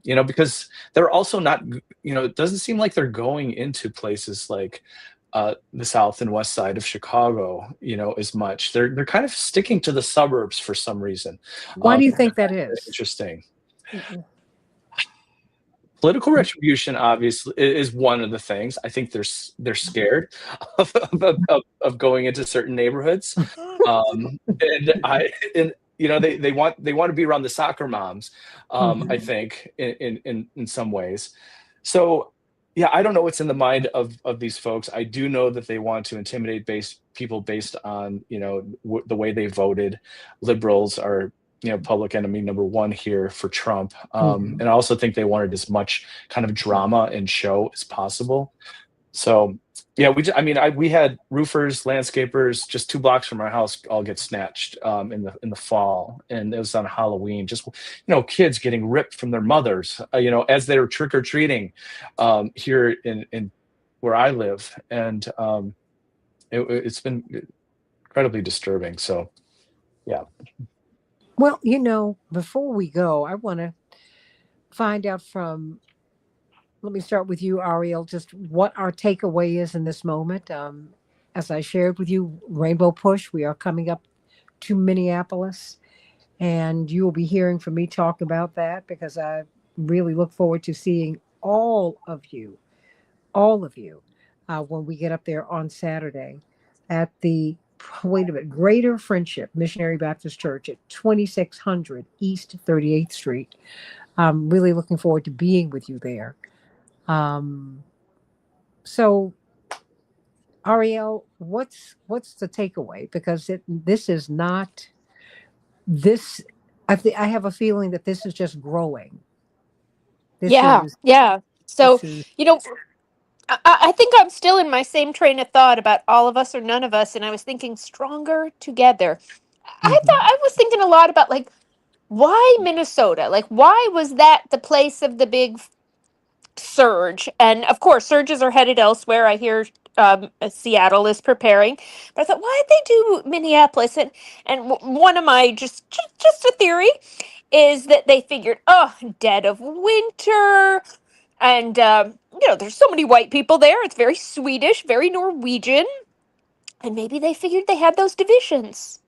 Speaker 3: Because they're also not, it doesn't seem like they're going into places like the south and west side of Chicago, as much. They're kind of sticking to the suburbs for some reason.
Speaker 1: Why do you think that is?
Speaker 3: Interesting. Political retribution obviously is one of the things. I think they're scared of going into certain neighborhoods, and you know they want to be around the soccer moms. I think in some ways. So yeah, I don't know what's in the mind of these folks. I do know that they want to intimidate people based on, you know, the way they voted. Liberals are, you know, public enemy number one here for Trump. And I also think they wanted as much kind of drama and show as possible. So yeah, we had roofers, landscapers just 2 blocks from our house all get snatched in the fall, and it was on Halloween. Just, you know, kids getting ripped from their mothers, you know, as they were trick or treating here in where I live, and it's been incredibly disturbing. So yeah.
Speaker 1: Well, you know, before we go, I want to find out from, let me start with you, Ariel, just what our takeaway is in this moment. As I shared with you, Rainbow Push, we are coming up to Minneapolis, and you will be hearing from me talk about that, because I really look forward to seeing all of you, when we get up there on Saturday at the, wait a minute, Greater Friendship Missionary Baptist Church at 2600 East 38th Street. I'm really looking forward to being with you there. So Ariel, what's the takeaway? Because this is not this. I have a feeling that this is just growing. This
Speaker 4: Yeah,
Speaker 1: is
Speaker 4: yeah. So,
Speaker 1: this is.
Speaker 4: you know, I think I'm still in my same train of thought about all of us or none of us, and I was thinking stronger together.
Speaker 1: Mhm,
Speaker 4: I was thinking a lot about, like, why Minnesota? Like, why was that the place of the big surge? And of course, surges are headed elsewhere. I hear Seattle is preparing, but I thought, why did they do Minneapolis? And one of my just a theory is that they figured, oh, dead of winter, and you know, there's so many white people there. It's very Swedish, very Norwegian, and maybe they figured they had those divisions,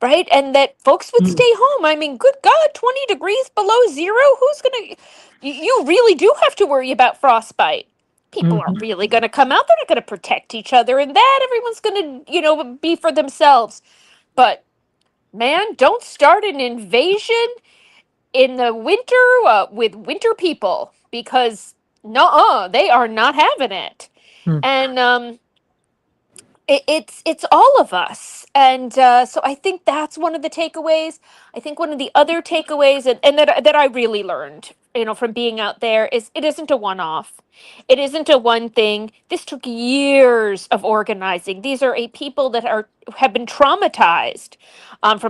Speaker 4: right? And that folks would
Speaker 1: mm,
Speaker 4: stay home. I mean, good God, 20 degrees below zero. Who's gonna? You really do have to worry about frostbite. People aren't
Speaker 1: mhm,
Speaker 4: really going to come out. They're not going to protect each other, and that everyone's going to, you know, be for themselves. But man, don't start an invasion in the winter with winter people, because no, they are not having it.
Speaker 1: mm,
Speaker 4: And it's all of us, and so I think that's one of the takeaways. I think one of the other takeaways, and that I really learned, you know, from being out there, is it isn't a one-off. It isn't a one thing. This took years of organizing. These are a people that have been traumatized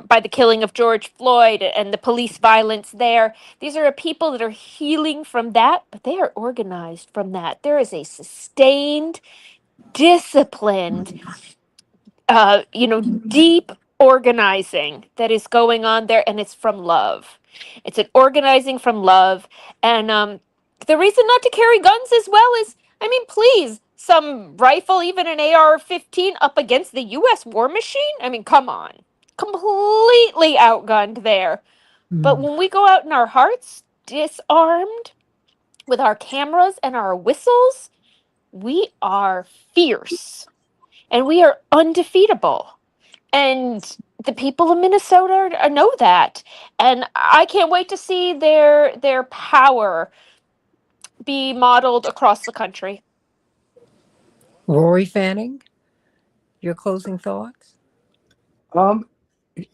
Speaker 4: by the killing of George Floyd and the police violence there. These are a people that are healing from that, but they are organized from that. There is a sustained, disciplined, you know, deep organizing that is going on there, and it's from love. It's an organizing from love, and the reason not to carry guns as well is, I mean, please, some rifle, even an AR-15, up against the U.S. war machine. I mean, come on, completely outgunned there. But
Speaker 1: mm.
Speaker 4: when we go out in our hearts, disarmed, with our cameras and our whistles, we are fierce and we are undefeatable. And the people of Minnesota know that, and I can't wait to see their power be modeled across the country.
Speaker 1: Rory Fanning, your closing thoughts?
Speaker 3: Um,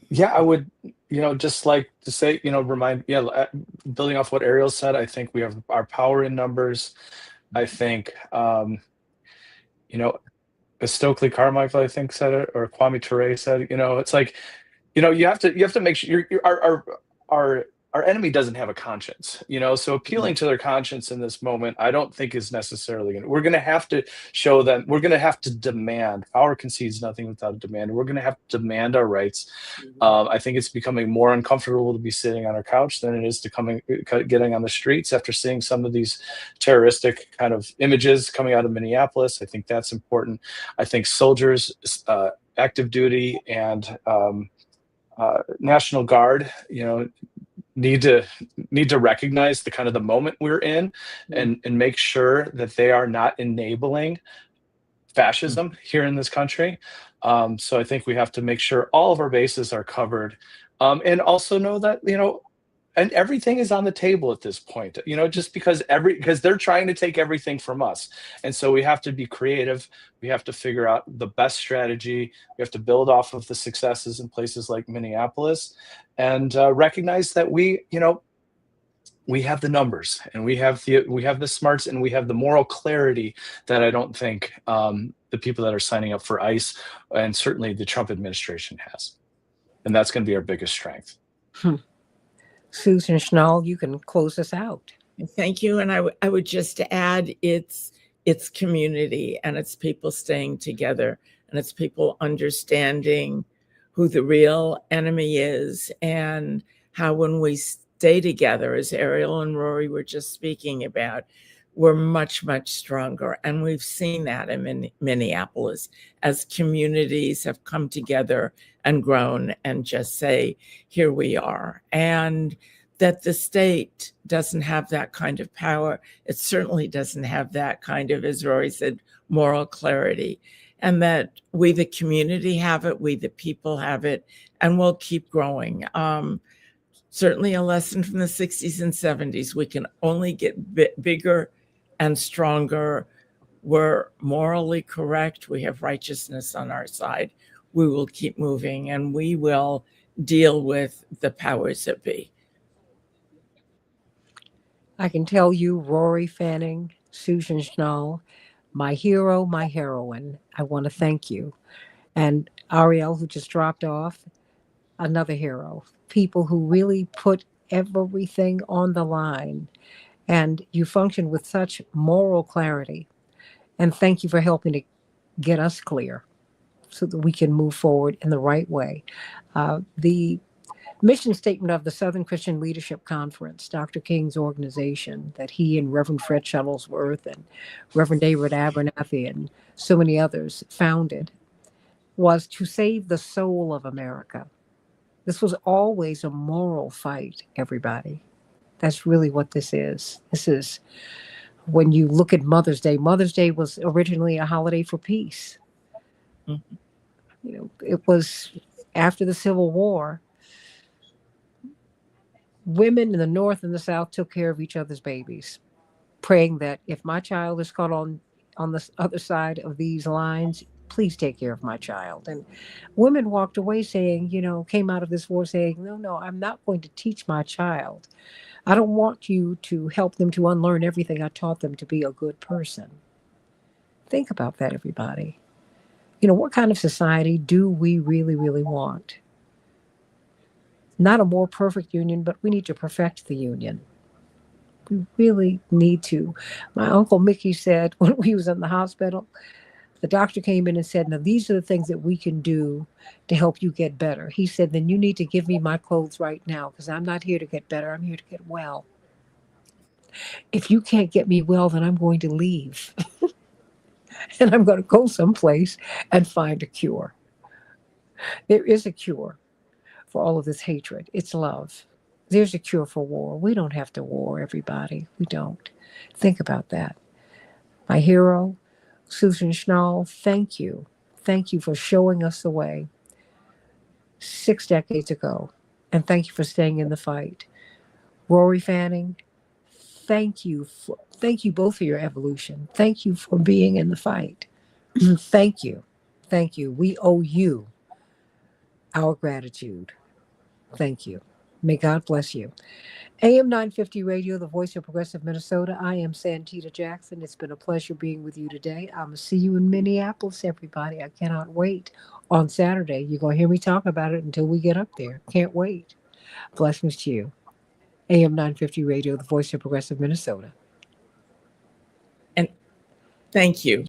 Speaker 3: yeah, I would, you know, just like to say, you know, building off what Ariel said, I think we have our power in numbers. I think, you know, Stokely Carmichael, I think, said it, or Kwame Ture said, you know, it's like, you know, you have to make sure our enemy doesn't have a conscience, you know, so appealing to their conscience in this moment, I don't think is necessarily we're going to have to show them, we're going to have to demand. Power concedes nothing without a demand. We're going to have to demand our rights. I think it's becoming more uncomfortable to be sitting on our couch than it is getting on the streets after seeing some of these terroristic kind of images coming out of Minneapolis. I think that's important. I think soldiers, active duty, and National Guard, you know, need to recognize the kind of the moment we're in, and make sure that they are not enabling fascism here in this country. So I think we have to make sure all of our bases are covered, and also know that, and everything is on the table at this point, just because they're trying to take everything from us. And so we have to be creative. We have to figure out the best strategy. We have to build off of the successes in places like Minneapolis, and recognize that we have the numbers, and we have the smarts, and we have the moral clarity that I don't think the people that are signing up for ICE, and certainly the Trump administration, has. And that's going to be our biggest strength.
Speaker 1: Susan Schnall, you can close us out.
Speaker 2: Thank you. And I would just add, it's community, and it's people staying together, and it's people understanding who the real enemy is, and how when we stay together, as Ariel and Rory were just speaking about, we're much, much stronger. And we've seen that in Minneapolis, as communities have come together and grown and just say, here we are. And that the state doesn't have that kind of power. It certainly doesn't have that kind of, as Rory said, moral clarity. And that we, the community, have it, we, the people, have it, and we'll keep growing. Certainly a lesson from the 60s and 70s. We can only get bigger and stronger. We're morally correct. We have righteousness on our side. We will keep moving, and we will deal with the powers that be.
Speaker 1: I can tell you, Rory Fanning, Susan Schnall, my hero, my heroine, I want to thank you. And Ariel, who just dropped off, another hero. People who really put everything on the line, and you function with such moral clarity. And thank you for helping to get us clear so that we can move forward in the right way. The mission statement of the Southern Christian Leadership Conference, Dr. King's organization, that he and Reverend Fred Shuttlesworth and Reverend David Abernathy and so many others founded, was to save the soul of America. This was always a moral fight, everybody. That's really what this is. This is, when you look at Mother's Day was originally a holiday for peace.
Speaker 2: Mm-hmm.
Speaker 1: It was after the Civil War. Women in the North and the South took care of each other's babies, praying that if my child is caught on the other side of these lines, please take care of my child. And women walked away saying, came out of this war saying, no, I'm not going to teach my child. I don't want you to help them to unlearn everything I taught them to be a good person. Think about that, everybody. What kind of society do we really, really want? Not a more perfect union, but we need to perfect the union. We really need to. My Uncle Mickey said when he was in the hospital, the doctor came in and said, now these are the things that we can do to help you get better. He said, then you need to give me my clothes right now, because I'm not here to get better. I'm here to get well. If you can't get me well, then I'm going to leave. And I'm going to go someplace and find a cure. There is a cure for all of this hatred. It's love. There's a cure for war. We don't have to war, everybody. We don't. Think about that. My hero, Susan Schnall, thank you. Thank you for showing us the way 6 decades ago. And thank you for staying in the fight. Rory Fanning, thank you both for your evolution. Thank you for being in the fight. Thank you. Thank you. We owe you our gratitude. Thank you. May God bless you. AM 950 Radio, the voice of progressive Minnesota. I am Santita Jackson. It's been a pleasure being with you today. I'm going to see you in Minneapolis, everybody. I cannot wait. On Saturday, you're going to hear me talk about it until we get up there. Can't wait. Blessings to you. AM 950 Radio, the voice of progressive Minnesota.
Speaker 2: And thank you.